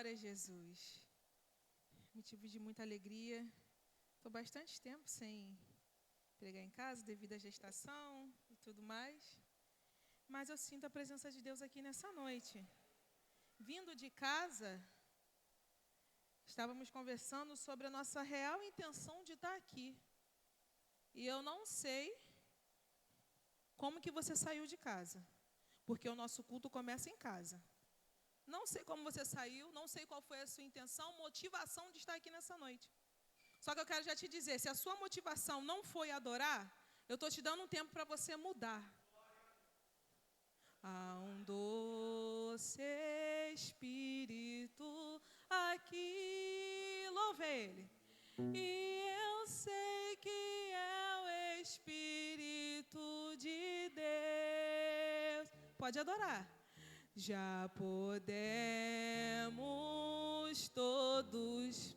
Glória a Jesus. Motivo de muita alegria. Estou bastante tempo sem pregar em casa, devido à gestação e tudo mais. Mas eu sinto a presença de Deus aqui nessa noite. Vindo de casa, estávamos conversando sobre a nossa real intenção de estar aqui. E eu não sei como que você saiu de casa, porque o nosso culto começa em casa. Não sei como você saiu, não sei qual foi a sua intenção, motivação de estar aqui nessa noite. Só que eu quero já te dizer, se a sua motivação não foi adorar, eu estou te dando um tempo para você mudar. Há um doce Espírito aqui, louve Ele. E eu sei que é o Espírito de Deus. Pode adorar. Já podemos todos.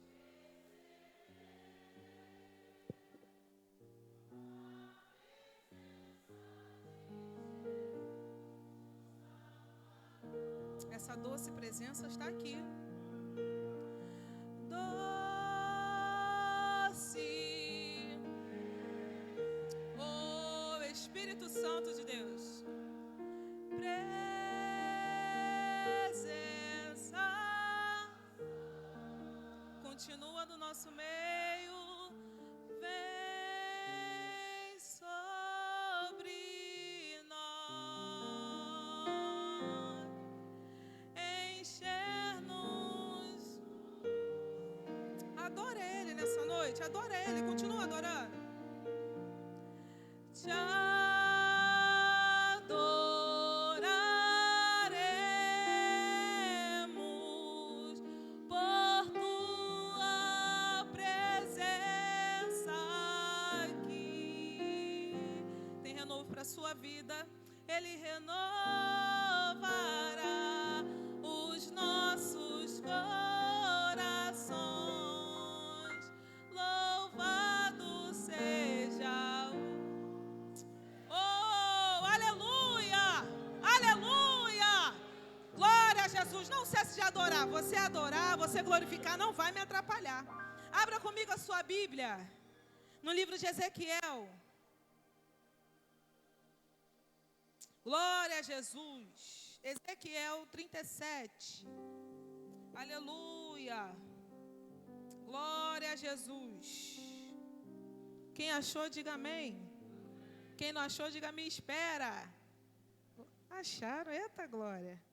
Essa doce presença está aqui. Doce, oh Espírito Santo de Deus. Continua no nosso meio, vem sobre nós, encher-nos. Adora Ele nessa noite, adora Ele, continua adorando. Te adoraremos por tua presença aqui. Tem renovo para a sua vida, Ele renovará os nossos corações. Louvado seja o Jesus, não cesse de adorar. Você adorar, você glorificar, não vai me atrapalhar. Abra comigo a sua Bíblia, no livro de Ezequiel. Glória a Jesus. Ezequiel 37. Aleluia. Glória a Jesus. Quem achou, diga amém. Quem não achou, diga me espera. Acharam? Eita glória.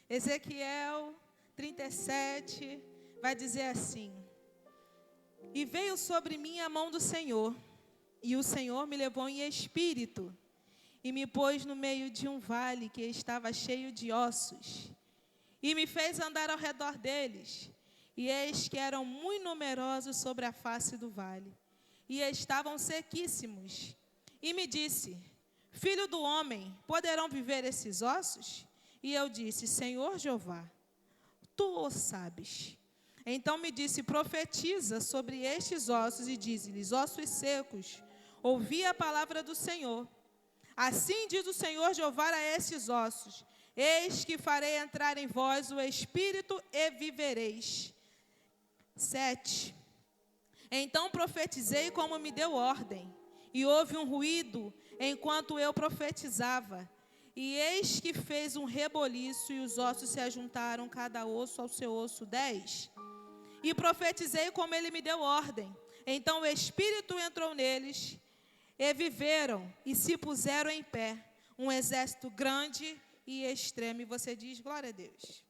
Ezequiel 37 vai dizer assim: e veio sobre mim a mão do Senhor, e o Senhor me levou em espírito, e me pôs no meio de um vale que estava cheio de ossos, e me fez andar ao redor deles, e eis que eram muito numerosos sobre a face do vale, e estavam sequíssimos. E me disse: filho do homem, poderão viver esses ossos? E eu disse: Senhor Jeová, tu o sabes. Então me disse: profetiza sobre estes ossos e dize-lhes: ossos secos, ouvi a palavra do Senhor. Assim diz o Senhor Jeová a estes ossos: eis que farei entrar em vós o espírito e vivereis. 7. Então profetizei como me deu ordem, e houve um ruído enquanto eu profetizava. E eis que fez um reboliço, e os ossos se ajuntaram, cada osso ao seu osso. 10. E profetizei como ele me deu ordem. Então o Espírito entrou neles, e viveram, e se puseram em pé, um exército grande e extremo. E você diz: glória a Deus.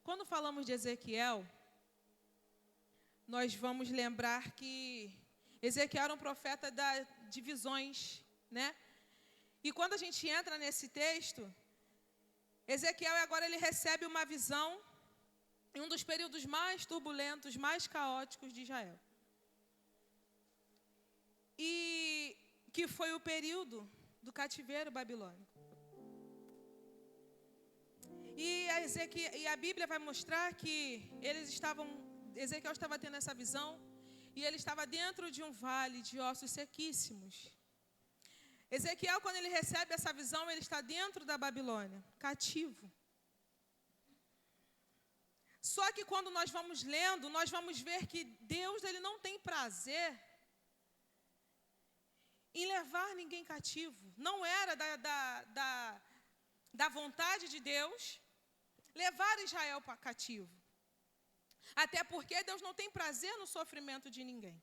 Quando falamos de Ezequiel, nós vamos lembrar que Ezequiel era um profeta de visões, né? E quando a gente entra nesse texto, Ezequiel agora ele recebe uma visão em um dos períodos mais turbulentos, mais caóticos de Israel. E que foi o período do cativeiro babilônico. E a Bíblia vai mostrar que Ezequiel estava tendo essa visão, e ele estava dentro de um vale de ossos sequíssimos. Ezequiel, quando ele recebe essa visão, ele está dentro da Babilônia, cativo. Só que quando nós vamos lendo, nós vamos ver que Deus ele não tem prazer em levar ninguém cativo. Não era da vontade de Deus levar Israel para cativo. Até porque Deus não tem prazer no sofrimento de ninguém.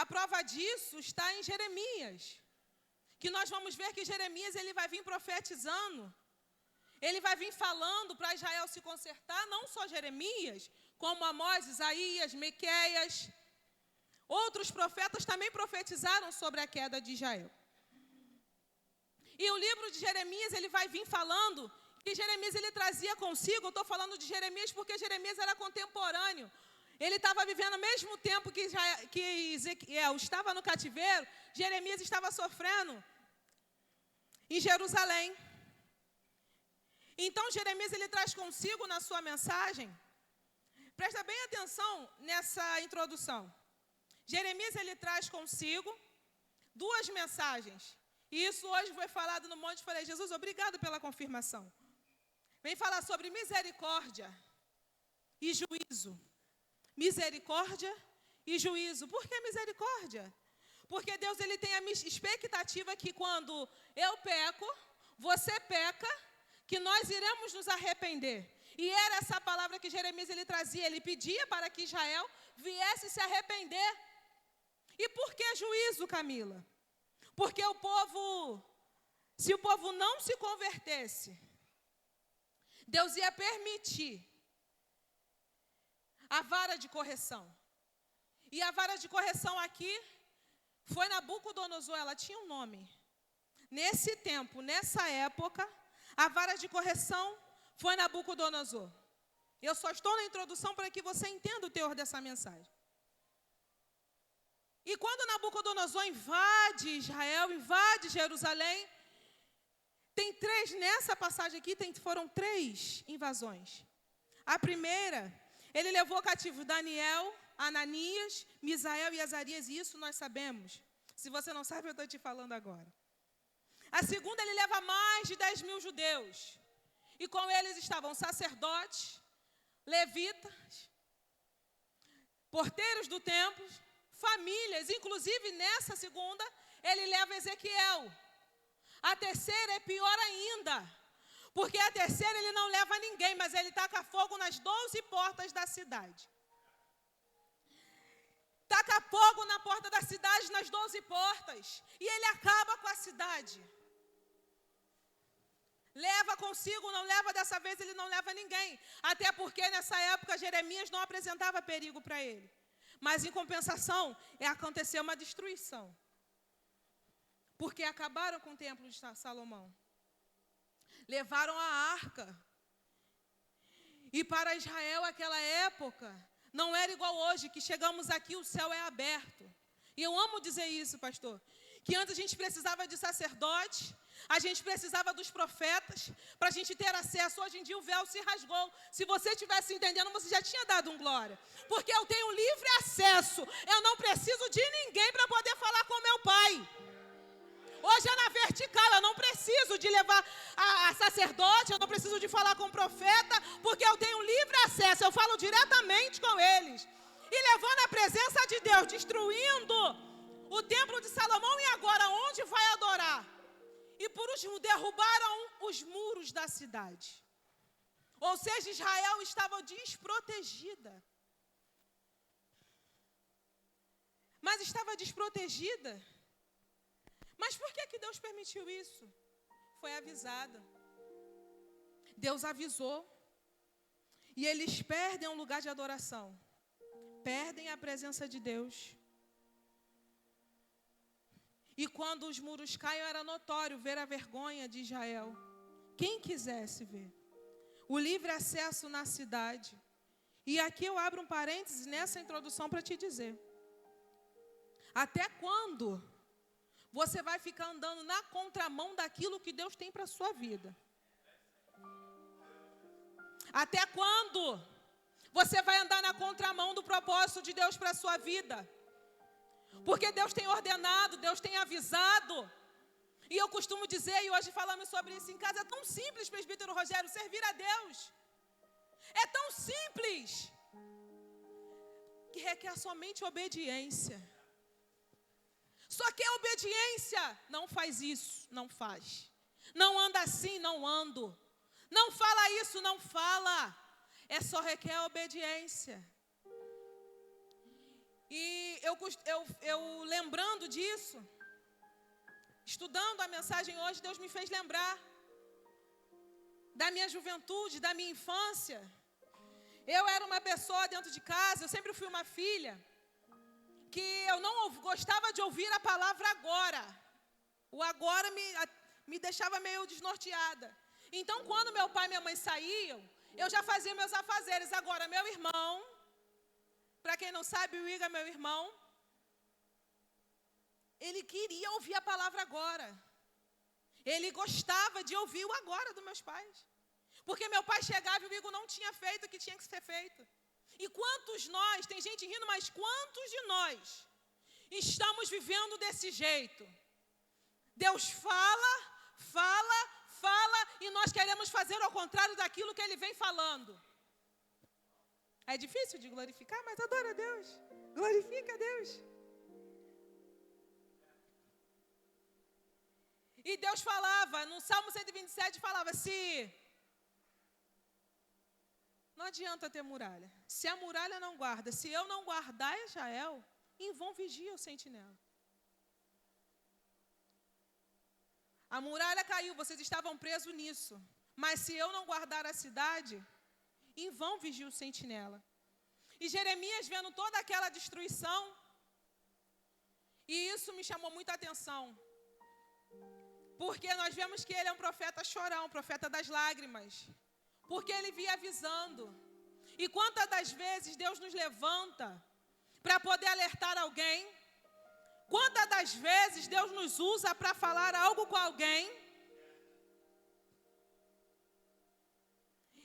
A prova disso está em Jeremias, que nós vamos ver que Jeremias ele vai vir profetizando, ele vai vir falando para Israel se consertar, não só Jeremias, como Amós, Isaías, Miqueias. Outros profetas também profetizaram sobre a queda de Israel. E o livro de Jeremias, ele vai vir falando que Jeremias ele trazia consigo, eu estou falando de Jeremias porque Jeremias era contemporâneo. Ele estava vivendo ao mesmo tempo que Ezequiel estava no cativeiro, Jeremias estava sofrendo em Jerusalém. Então Jeremias ele traz consigo na sua mensagem, presta bem atenção nessa introdução. Jeremias ele traz consigo duas mensagens. E isso hoje foi falado no monte. Falei, Jesus, obrigado pela confirmação. Vem falar sobre misericórdia e juízo. Misericórdia e juízo. Por que misericórdia? Porque Deus ele tem a expectativa que quando eu peco, você peca, que nós iremos nos arrepender. E era essa palavra que Jeremias ele trazia. Ele pedia para que Israel viesse se arrepender. E por que juízo, Camila? Porque o povo, se o povo não se convertesse, Deus ia permitir a vara de correção. E a vara de correção aqui foi Nabucodonosor, ela tinha um nome. Nesse tempo, nessa época, a vara de correção foi Nabucodonosor. Eu só estou na introdução para que você entenda o teor dessa mensagem. E quando Nabucodonosor invade Israel, invade Jerusalém, nessa passagem aqui, foram 3 invasões. A primeira, ele levou cativo Daniel, Ananias, Misael e Azarias, e isso nós sabemos. Se você não sabe, eu estou te falando agora. A segunda, ele leva mais de 10.000 judeus. E com eles estavam sacerdotes, levitas, porteiros do templo, famílias. Inclusive, nessa segunda, ele leva Ezequiel. A terceira é pior ainda, porque a terceira ele não leva ninguém, mas ele taca fogo nas 12 portas da cidade. Taca fogo na porta da cidade, nas 12 portas, e ele acaba com a cidade. Leva consigo, não leva dessa vez, ele não leva ninguém. Até porque nessa época Jeremias não apresentava perigo para ele. Mas em compensação, aconteceu uma destruição. Porque acabaram com o templo de Salomão. Levaram a arca. E para Israel, aquela época, não era igual hoje, que chegamos aqui, o céu é aberto. E eu amo dizer isso, pastor. Que antes a gente precisava de sacerdote, a gente precisava dos profetas, para a gente ter acesso. Hoje em dia o véu se rasgou. Se você estivesse entendendo, você já tinha dado um glória. Porque eu tenho livre acesso. Eu não preciso de ninguém para poder falar com meu pai. Hoje é na vertical, eu não preciso de levar a sacerdote, eu não preciso de falar com o profeta, porque eu tenho livre acesso, eu falo diretamente com eles. E levando a presença de Deus, destruindo o templo de Salomão, e agora onde vai adorar? E por último, derrubaram os muros da cidade. Ou seja, Israel estava desprotegida. Mas estava desprotegida. Mas por que Deus permitiu isso? Foi avisada. Deus avisou. E eles perdem um lugar de adoração. Perdem a presença de Deus. E quando os muros caem, era notório ver a vergonha de Israel. Quem quisesse ver. O livre acesso na cidade. E aqui eu abro um parênteses nessa introdução para te dizer. Até quando você vai ficar andando na contramão daquilo que Deus tem para a sua vida? Até quando você vai andar na contramão do propósito de Deus para a sua vida? Porque Deus tem ordenado, Deus tem avisado. E eu costumo dizer, e hoje falamos sobre isso em casa, é tão simples, presbítero Rogério, servir a Deus. É tão simples que requer somente obediência. Só que a obediência não faz isso, não faz. Não anda assim, não ando. Não fala isso, não fala. É só requer obediência. E eu lembrando disso, estudando a mensagem hoje, Deus me fez lembrar da minha juventude, da minha infância. Eu era uma pessoa dentro de casa, eu sempre fui uma filha que eu não gostava de ouvir a palavra agora. O agora me deixava meio desnorteada. Então, quando meu pai e minha mãe saíam, eu já fazia meus afazeres. Agora, meu irmão, para quem não sabe, o Igor é meu irmão, ele queria ouvir a palavra agora. Ele gostava de ouvir o agora dos meus pais. Porque meu pai chegava e o Igor não tinha feito o que tinha que ser feito. E quantos nós, tem gente rindo, mas quantos de nós estamos vivendo desse jeito? Deus fala, fala, fala, e nós queremos fazer ao contrário daquilo que Ele vem falando. É difícil de glorificar, mas adora a Deus. Glorifica a Deus. E Deus falava, no Salmo 127, falava, não adianta ter muralha. Se a muralha não guarda, se eu não guardar Israel, em vão vigia o sentinela. A muralha caiu, vocês estavam presos nisso. Mas se eu não guardar a cidade, em vão vigia o sentinela. E Jeremias vendo toda aquela destruição, e isso me chamou muita atenção. Porque nós vemos que ele é um profeta chorão, um profeta das lágrimas. Porque ele via avisando. E quantas das vezes Deus nos levanta para poder alertar alguém? Quantas das vezes Deus nos usa para falar algo com alguém?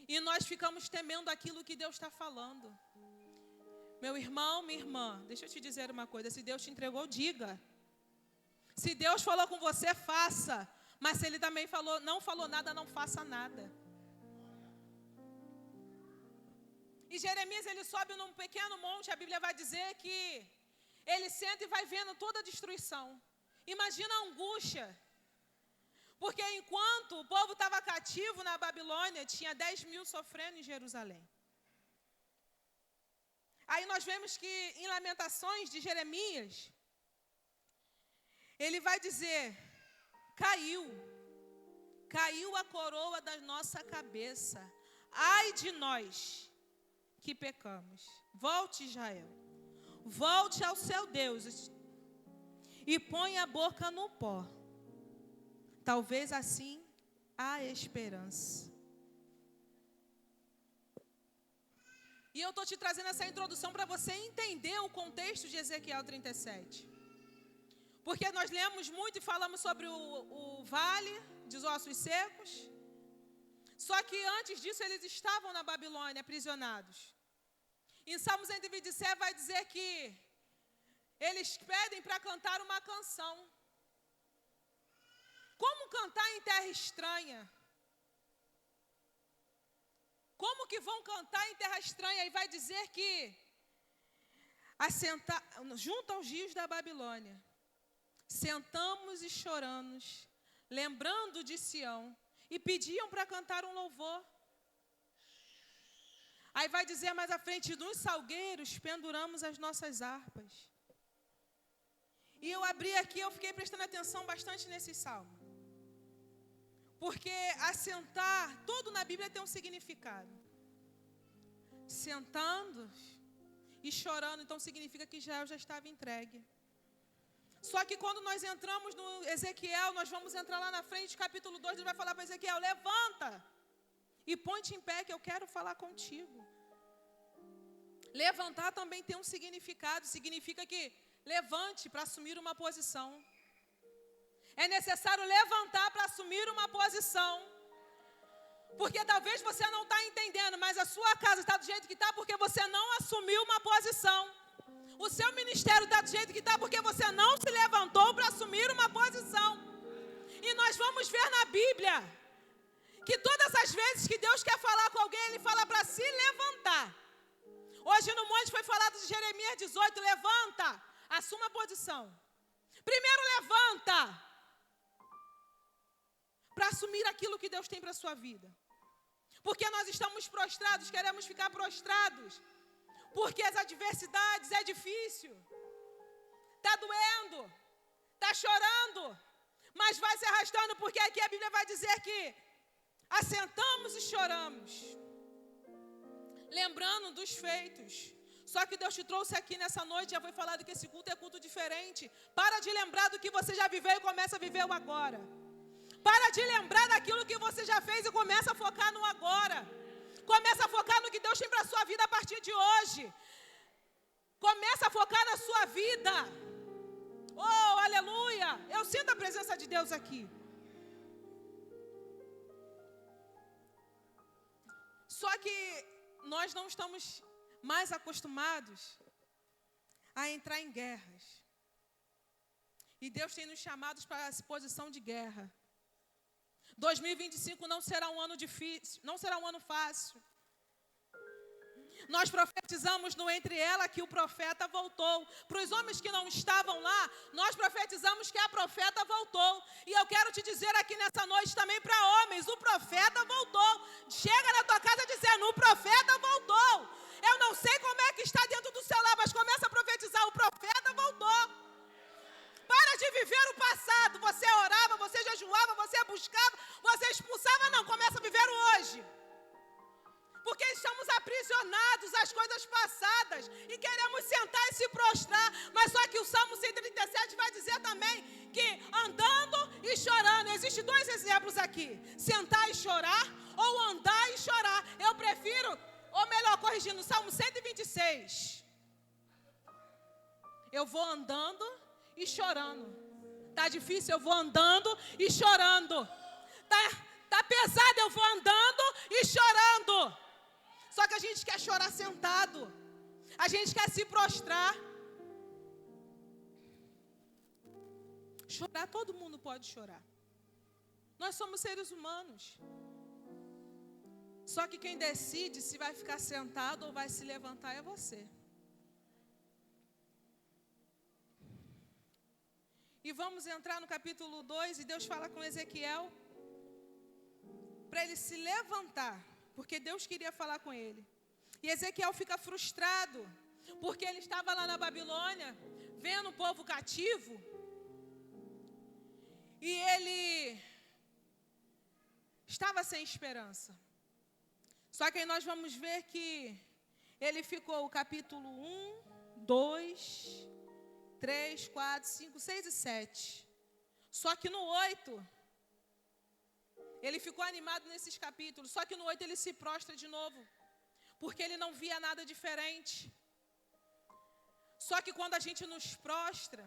E nós ficamos temendo aquilo que Deus está falando. Meu irmão, minha irmã, deixa eu te dizer uma coisa. Se Deus te entregou, diga. Se Deus falou com você, faça. Mas se Ele também não falou nada, não faça nada. E Jeremias, ele sobe num pequeno monte, a Bíblia vai dizer que ele senta e vai vendo toda a destruição. Imagina a angústia. Porque enquanto o povo estava cativo na Babilônia, tinha 10.000 sofrendo em Jerusalém. Aí nós vemos que em Lamentações de Jeremias, ele vai dizer, caiu a coroa da nossa cabeça. Ai de nós que pecamos. Volte, Israel. Volte ao seu Deus e põe a boca no pó. Talvez assim há esperança. E eu estou te trazendo essa introdução para você entender o contexto de Ezequiel 37. Porque nós lemos muito e falamos sobre o vale dos ossos secos. Só que antes disso eles estavam na Babilônia, aprisionados. Em Salmo 127 vai dizer que eles pedem para cantar uma canção. Como cantar em terra estranha? Como que vão cantar em terra estranha? E vai dizer que junto aos rios da Babilônia, sentamos e choramos, lembrando de Sião, e pediam para cantar um louvor. Aí vai dizer mais à frente, nos salgueiros penduramos as nossas harpas. E eu abri aqui, eu fiquei prestando atenção bastante nesse salmo. Porque assentar, tudo na Bíblia tem um significado. Sentando e chorando, então significa que Israel já estava entregue. Só que quando nós entramos no Ezequiel, nós vamos entrar lá na frente, capítulo 2, ele vai falar para Ezequiel, levanta e põe-te em pé que eu quero falar contigo. Levantar também tem um significado, significa que levante para assumir uma posição. É necessário levantar para assumir uma posição. Porque talvez você não está entendendo, mas a sua casa está do jeito que está porque você não assumiu uma posição. O seu ministério está do jeito que está porque você não se levantou para assumir uma posição. E nós vamos ver na Bíblia que todas as vezes que Deus quer falar com alguém, Ele fala para se levantar. Hoje no monte foi falado de Jeremias 18, levanta, assuma a posição. Primeiro levanta, para assumir aquilo que Deus tem para a sua vida. Porque nós estamos prostrados, queremos ficar prostrados. Porque as adversidades é difícil. Está doendo, está chorando, mas vai se arrastando, porque aqui a Bíblia vai dizer que assentamos e choramos, lembrando dos feitos. Só que Deus te trouxe aqui nessa noite, já foi falado que esse culto é culto diferente. Para de lembrar do que você já viveu e começa a viver o agora. Para de lembrar daquilo que você já fez e começa a focar no agora. Começa a focar no que Deus tem para a sua vida a partir de hoje. Começa a focar na sua vida. Oh, aleluia! Eu sinto a presença de Deus aqui. Só que nós não estamos mais acostumados a entrar em guerras. E Deus tem nos chamados para essa posição de guerra. 2025 não será um ano difícil, não será um ano fácil. Nós profetizamos no Entre Ela que o profeta voltou. Para os homens que não estavam lá, nós profetizamos que a profeta voltou. E eu quero te dizer aqui nessa noite também para homens, o profeta voltou. Chega na tua casa dizendo, o profeta voltou. Eu não sei como é que está dentro do seu lar, mas começa a profetizar, o profeta voltou. Para de viver o passado. Você orava, você jejuava, você buscava, você expulsava. Não, começa a viver o hoje. Porque estamos aprisionados às coisas passadas e queremos sentar e se prostrar. Mas só que o Salmo 137 vai dizer também que andando e chorando. Existem dois exemplos aqui. Sentar e chorar ou andar e chorar. Eu prefiro, ou melhor, corrigindo, Salmo 126. Eu vou andando e chorando. Tá difícil, eu vou andando e chorando. Tá pesado, eu vou andando e chorando. Só que a gente quer chorar sentado. A gente quer se prostrar. Chorar, todo mundo pode chorar. Nós somos seres humanos. Só que quem decide se vai ficar sentado ou vai se levantar é você. E vamos entrar no capítulo 2 e Deus fala com Ezequiel para ele se levantar, porque Deus queria falar com ele. E Ezequiel fica frustrado, porque ele estava lá na Babilônia, vendo o povo cativo, e ele estava sem esperança. Só que aí nós vamos ver que ele ficou o capítulo 1, 2, 3, 4, 5, 6 e 7. Só que no 8, ele ficou animado nesses capítulos. Só que no 8 ele se prostra de novo, porque ele não via nada diferente. Só que quando a gente nos prostra,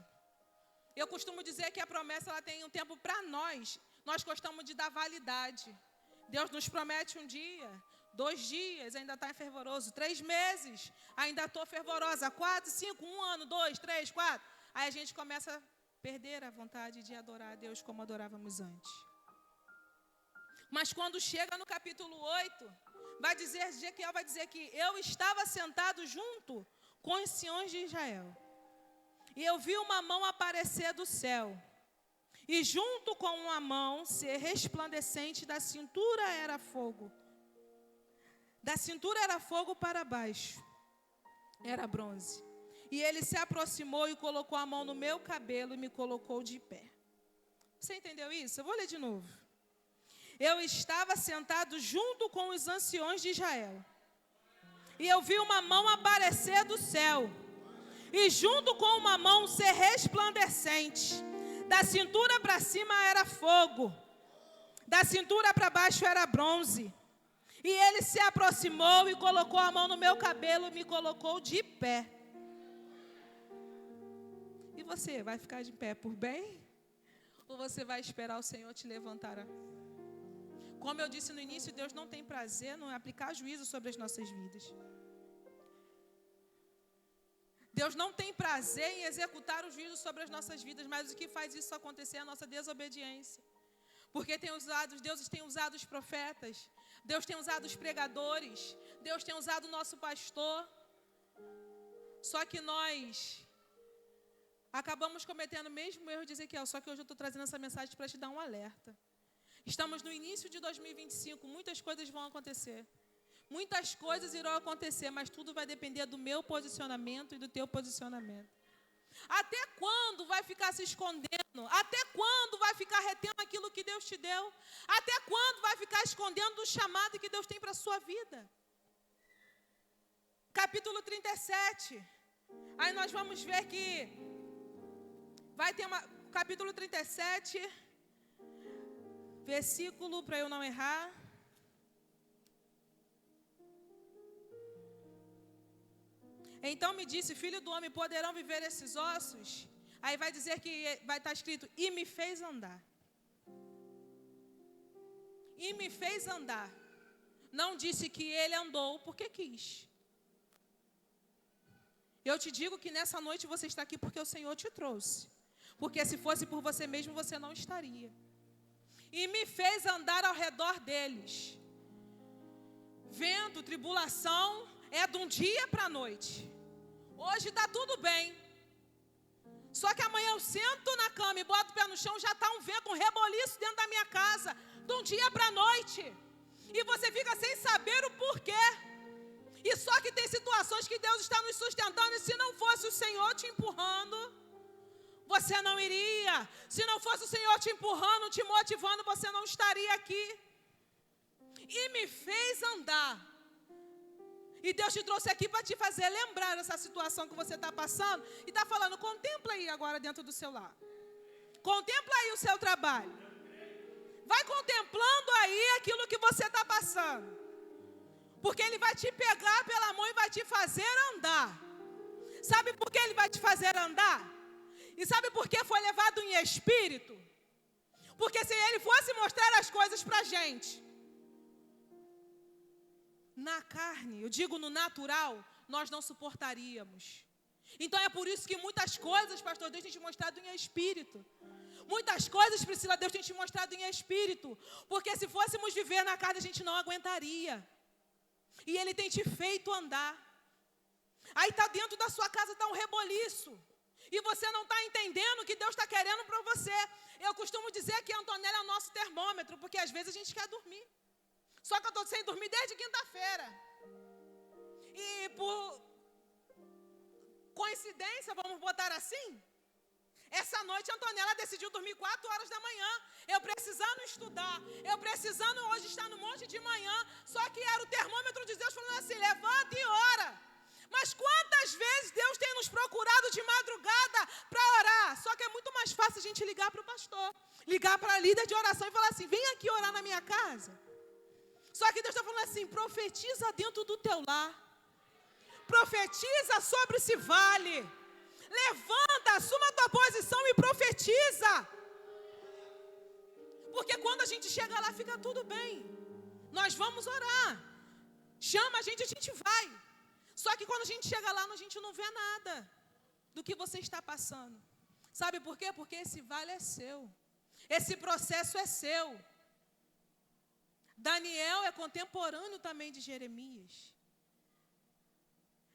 eu costumo dizer que a promessa ela tem um tempo para nós. Nós gostamos de dar validade. Deus nos promete um dia, 2 dias, ainda está fervoroso. 3 meses, ainda estou fervorosa. 4, 5, 1 ano, 2, 3, 4. Aí a gente começa a perder a vontade de adorar a Deus como adorávamos antes. Mas quando chega no capítulo 8, vai dizer, Ezequiel vai dizer que eu estava sentado junto com os anciões de Israel. E eu vi uma mão aparecer do céu. E junto com uma mão ser resplandecente, da cintura era fogo. Da cintura era fogo para baixo. Era bronze. E ele se aproximou e colocou a mão no meu cabelo e me colocou de pé. Você entendeu isso? Eu vou ler de novo. Eu estava sentado junto com os anciões de Israel. E eu vi uma mão aparecer do céu. E junto com uma mão ser resplandecente. Da cintura para cima era fogo. Da cintura para baixo era bronze. E ele se aproximou e colocou a mão no meu cabelo e me colocou de pé. E você, vai ficar de pé por bem? Ou você vai esperar o Senhor te levantar? Como eu disse no início, Deus não tem prazer em aplicar juízo sobre as nossas vidas. Deus não tem prazer em executar o juízo sobre as nossas vidas, mas o que faz isso acontecer é a nossa desobediência. Porque Deus tem usado os profetas, Deus tem usado os pregadores, Deus tem usado o nosso pastor. Só que nós acabamos cometendo o mesmo erro de Ezequiel, só que hoje eu estou trazendo essa mensagem para te dar um alerta. Estamos no início de 2025, muitas coisas vão acontecer. Muitas coisas irão acontecer, mas tudo vai depender do meu posicionamento e do teu posicionamento. Até quando vai ficar se escondendo? Até quando vai ficar retendo aquilo que Deus te deu? Até quando vai ficar escondendo o chamado que Deus tem para a sua vida? Capítulo 37. Aí nós vamos ver que vai ter capítulo 37, versículo, para eu não errar. Então me disse, filho do homem, poderão viver esses ossos? Aí vai dizer que vai estar escrito, e me fez andar. E me fez andar. Não disse que ele andou porque quis. Eu te digo que nessa noite você está aqui porque o Senhor te trouxe. Porque se fosse por você mesmo, você não estaria. E me fez andar ao redor deles. Vento, tribulação, é de um dia para a noite. Hoje está tudo bem. Só que amanhã eu sento na cama e boto o pé no chão, já está um vento, um reboliço dentro da minha casa, de um dia para a noite. E você fica sem saber o porquê. E só que tem situações que Deus está nos sustentando, e se não fosse o Senhor te empurrando, você não iria. Se não fosse o Senhor te empurrando, te motivando, você não estaria aqui. E me fez andar. E Deus te trouxe aqui para te fazer lembrar dessa situação que você está passando. E está falando, contempla aí agora dentro do seu lar. Contempla aí o seu trabalho. Vai contemplando aí aquilo que você está passando. Porque Ele vai te pegar pela mão e vai te fazer andar. Sabe por que Ele vai te fazer andar? E sabe por que foi levado em espírito? Porque se Ele fosse mostrar as coisas para a gente, na carne, eu digo no natural, nós não suportaríamos. Então é por isso que muitas coisas, pastor, Deus tem te mostrado em espírito. Muitas coisas, Priscila, Deus tem te mostrado em espírito. Porque se fôssemos viver na carne, a gente não aguentaria. E Ele tem te feito andar. Aí está dentro da sua casa, está um reboliço. E você não está entendendo o que Deus está querendo para você. Eu costumo dizer que a Antonella é o nosso termômetro, porque às vezes a gente quer dormir. Só que eu estou sem dormir desde quinta-feira. E por coincidência, vamos botar assim, essa noite a Antonella decidiu dormir 4 horas da manhã. Eu precisando estudar, eu precisando hoje estar no monte de manhã. Só que era o termômetro de Deus falando assim, levanta e ora. Mas quantas vezes Deus tem nos procurado de madrugada para orar? Só que é muito mais fácil a gente ligar para o pastor, ligar para a líder de oração e falar assim, vem aqui orar na minha casa. Só que Deus está falando assim, profetiza dentro do teu lar. Profetiza sobre esse vale. Levanta, assuma a tua posição e profetiza. Porque quando a gente chega lá, fica tudo bem. Nós vamos orar. Chama a gente vai. Só que quando a gente chega lá, a gente não vê nada do que você está passando. Sabe por quê? Porque esse vale é seu. Esse processo é seu. Daniel é contemporâneo também de Jeremias.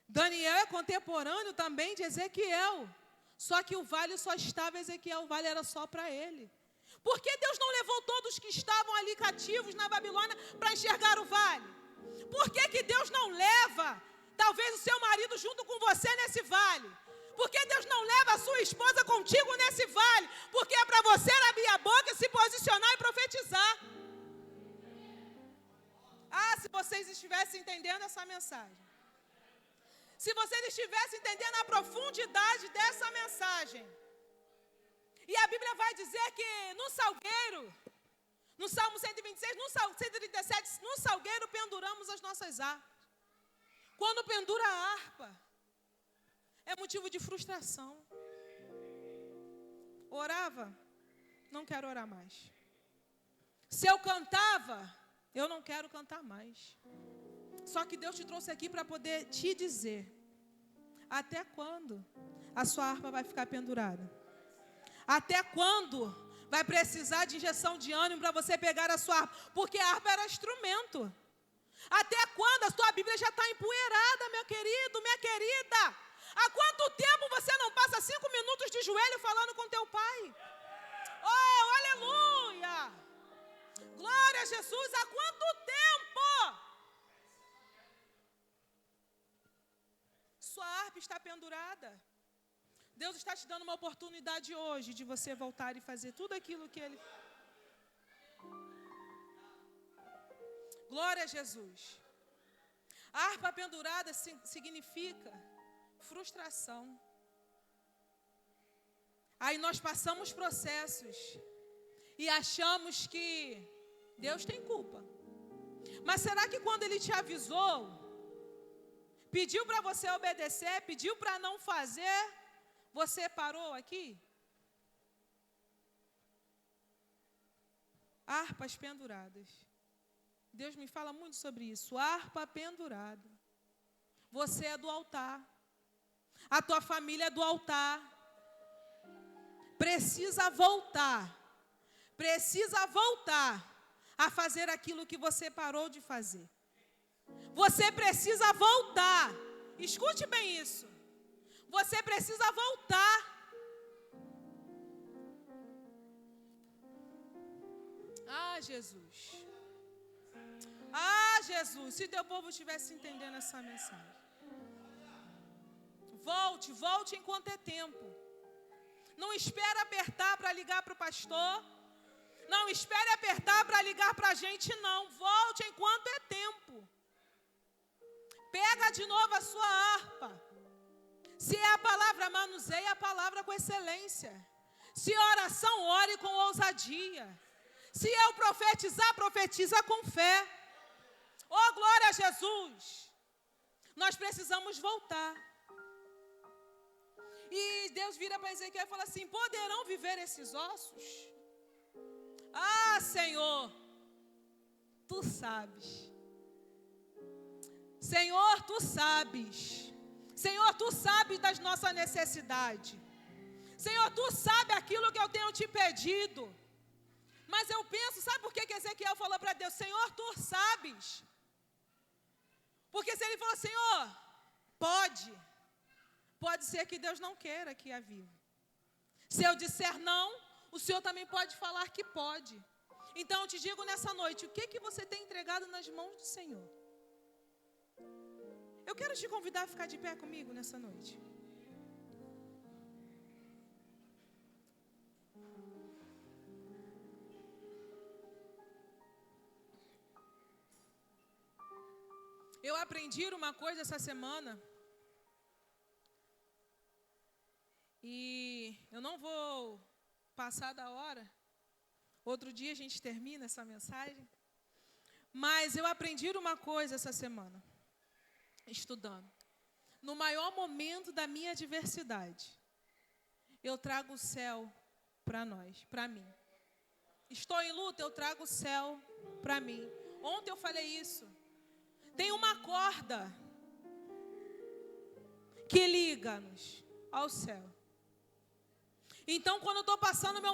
Daniel é contemporâneo também de Ezequiel. Só que o vale só estava Ezequiel, o vale era só para ele. Por que Deus não levou todos que estavam ali cativos na Babilônia para enxergar o vale? Por que Deus não leva, talvez, o seu marido junto com você nesse vale? Por que Deus não leva a sua esposa contigo nesse vale? Porque é para você abrir a boca, se posicionar e profetizar. Ah, se vocês estivessem entendendo essa mensagem. Se vocês estivessem entendendo a profundidade dessa mensagem. E a Bíblia vai dizer que no salgueiro, no Salmo 126, no Salmo 137, no salgueiro penduramos as nossas harpas. Quando pendura a harpa, é motivo de frustração. Orava, não quero orar mais. Se eu cantava, eu não quero cantar mais. Só que Deus te trouxe aqui para poder te dizer, até quando a sua harpa vai ficar pendurada? Até quando Vai precisar de injeção de ânimo para você pegar a sua harpa, porque a harpa era instrumento. Até quando a sua Bíblia já está empoeirada, meu querido, minha querida? Há quanto tempo você não passa 5 minutos de joelho falando com teu pai? Oh, aleluia! Glória a Jesus, há quanto tempo? Sua harpa está pendurada. Deus está te dando uma oportunidade hoje de você voltar e fazer tudo aquilo que Ele... Glória a Jesus. A harpa pendurada significa frustração. Aí nós passamos processos e achamos que Deus tem culpa. Mas será que quando Ele te avisou, pediu para você obedecer, pediu para não fazer, você parou aqui? Harpas penduradas. Deus me fala muito sobre isso. Harpa pendurada. Você é do altar. A tua família é do altar. Precisa voltar. Precisa voltar a fazer aquilo que você parou de fazer. Você precisa voltar. Escute bem isso. Você precisa voltar. Ah, Jesus. Ah, Jesus. Se teu povo estivesse entendendo essa mensagem. Volte, volte enquanto é tempo. Não espere apertar para ligar para o pastor. Não espere apertar para ligar para a gente, não. Volte enquanto é tempo. Pega de novo a sua harpa. Se é a palavra, manuseie a palavra com excelência. Se é oração, ore com ousadia. Se eu profetizar, profetiza com fé. Oh, glória a Jesus. Nós precisamos voltar. E Deus vira para Ezequiel e fala assim: poderão viver esses ossos? Ah, Senhor, Tu sabes. Senhor, Tu sabes. Senhor, Tu sabes das nossas necessidades. Senhor, Tu sabes aquilo que eu tenho te pedido. Mas eu penso, sabe por que Ezequiel falou para Deus? Senhor, Tu sabes. Porque se ele falou, Senhor, pode ser que Deus não queira que a viva. Se eu disser não, o Senhor também pode falar que pode. Então eu te digo nessa noite, o que você tem entregado nas mãos do Senhor? Eu quero te convidar a ficar de pé comigo nessa noite. Eu aprendi uma coisa essa semana. E eu não vou passar da hora. Outro dia a gente termina essa mensagem. Mas eu aprendi uma coisa essa semana, estudando. No maior momento da minha adversidade, eu trago o céu para nós, para mim. Estou em luta, eu trago o céu para mim. Ontem eu falei isso. Tem uma corda que liga-nos ao céu. Então, quando eu estou passando o meu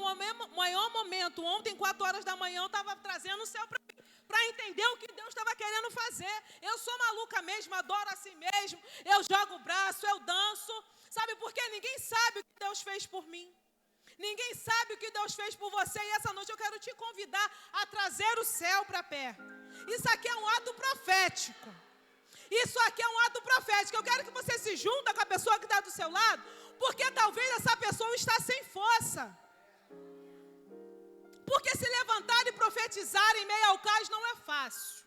maior momento, ontem, 4 horas da manhã, eu estava trazendo o céu para mim, para entender o que Deus estava querendo fazer. Eu sou maluca mesmo, adoro assim mesmo, eu jogo o braço, eu danço. Sabe por quê? Ninguém sabe o que Deus fez por mim. Ninguém sabe o que Deus fez por você. E essa noite eu quero te convidar a trazer o céu para perto. Isso aqui é um ato profético. Isso aqui é um ato profético. Eu quero que você se junta com a pessoa que está do seu lado, porque talvez essa pessoa está sem força. Porque se levantar e profetizar em meio ao caos não é fácil.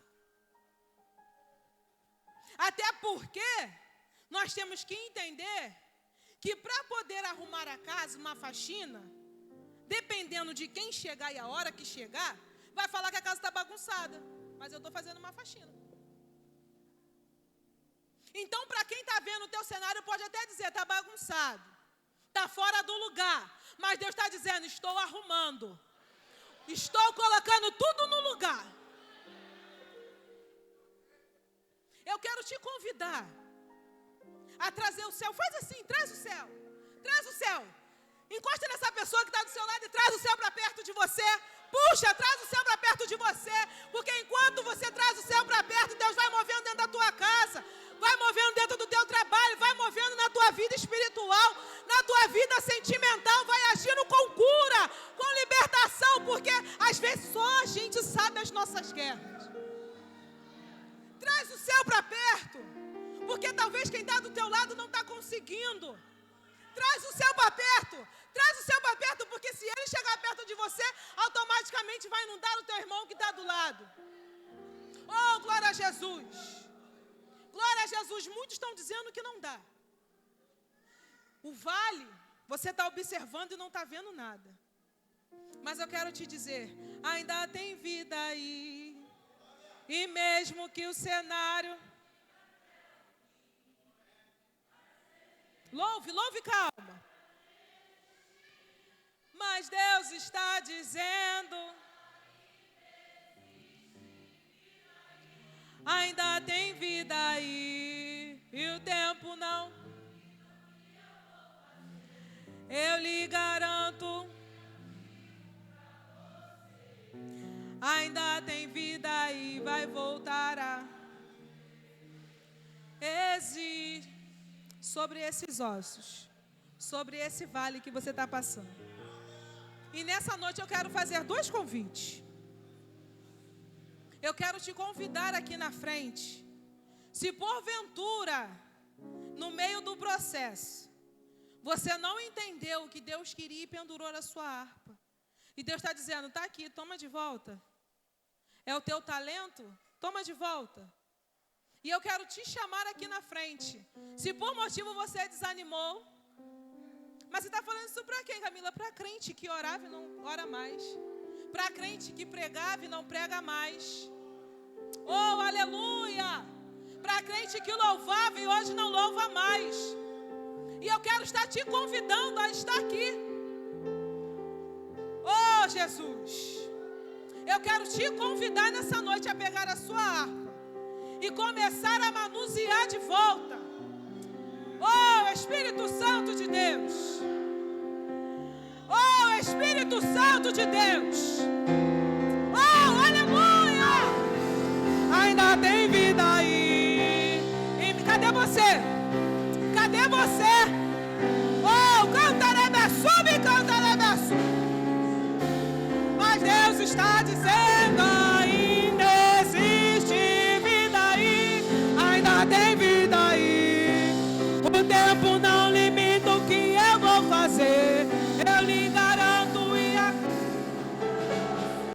Até porque nós temos que entender que para poder arrumar a casa, uma faxina, dependendo de quem chegar e a hora que chegar, vai falar que a casa está bagunçada. Mas eu estou fazendo uma faxina. Então, para quem está vendo o teu cenário, pode até dizer, está bagunçado, está fora do lugar. Mas Deus está dizendo, estou arrumando. Estou colocando tudo no lugar. Eu quero te convidar a trazer o céu. Faz assim, traz o céu. Traz o céu. Encosta nessa pessoa que está do seu lado e traz o céu para perto de você. Puxa, traz o céu para perto de você. Porque enquanto você traz o céu para perto, Deus vai movendo dentro da tua casa, vai movendo dentro do teu trabalho, vai movendo na tua vida espiritual, na tua vida sentimental, vai agindo com cura, com libertação, porque às vezes só a gente sabe as nossas guerras. Traz o céu para perto, porque talvez quem está do teu lado não está conseguindo. Traz o céu para perto. Traz o céu para perto, porque se ele chegar perto de você, automaticamente vai inundar o teu irmão que está do lado. Oh, glória a Jesus. Glória a Jesus. Muitos estão dizendo que não dá. O vale, você está observando e não está vendo nada. Mas eu quero te dizer, ainda tem vida aí. E mesmo que o cenário... Louve, calma. Mas Deus está dizendo, ainda tem vida aí, e o tempo não. Eu lhe garanto, ainda tem vida aí, vai voltar a existir sobre esses ossos, sobre esse vale que você está passando. E nessa noite eu quero fazer 2 convites. Eu quero te convidar aqui na frente. Se porventura, no meio do processo, você não entendeu o que Deus queria e pendurou na sua harpa, e Deus está dizendo, está aqui, toma de volta. É o teu talento? Toma de volta. E eu quero te chamar aqui na frente. Se por motivo você desanimou, mas você está falando isso para quem, Camila? Para crente que orava e não ora mais. Para crente que pregava e não prega mais. Oh, aleluia! Para crente que louvava e hoje não louva mais. E eu quero estar te convidando a estar aqui. Oh, Jesus! Eu quero te convidar nessa noite a pegar a sua harpa e começar a manusear de volta. Oh, Espírito Santo de Deus. Oh, Espírito Santo de Deus. Oh, aleluia. Ainda tem vida aí. Cadê você? Cadê você?